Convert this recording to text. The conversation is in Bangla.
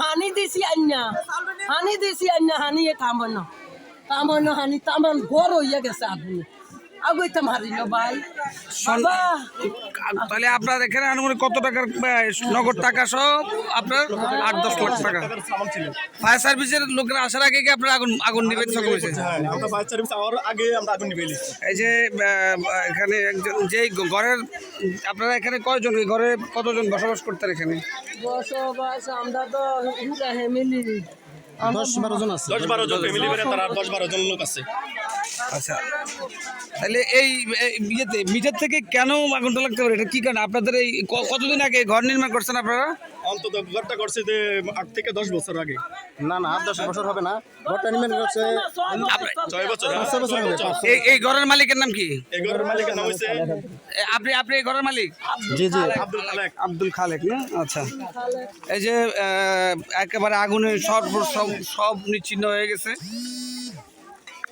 হানি দিছি আন্না হানি এ থামনো হানি তামান বড় হইয়া গেছে আগুন আগুইতে মারিল ভাই বাবা তাহলে আপনার এখানে আনুমানিক কত টাকার নগদ টাকা সব আপনার 8-10 লাখ টাকা ফায়ার সার্ভিসের লোকেরা আসার আগে কি আপনার আগুন নিবেন সব হয়েছে? আমরা ফায়ার সার্ভিস আওয়ার আগে আমরা আগুন নিভে নিয়েছি। এই যে এখানে একজন যে ঘরের আপনারা এখানে কয়জন এই ঘরে কতজন বসবাস করতেন এখানে? বসবাস আমরা তো ফ্যামিলি 10-12 জন আছে, 10-12 জন ফ্যামিলি করে তারা 10-12 জন লোক আছে। আচ্ছা, তাহলে এই ইয়েতে মিটার থেকে কেন আগুনটা লাগতে পারে, এটা কি কারণ? আপনাদের এই কতদিন আগে ঘর নির্মাণ করছেন আপনারা? অন্তত ঘরটা করছে যে 8 থেকে 10 বছর আগে। না 8-10 বছর হবে না, ঘরটা নির্মাণ করছে 6 বছর। এই ঘরের মালিকের নাম কি? এই ঘরের মালিকের নাম হইছে আপনি এই ঘরের মালিক? জি আব্দুল খালেক না? আচ্ছা, এই যে একেবারে আগুনে সব নিচ্ছিন্ন হয়ে গেছে।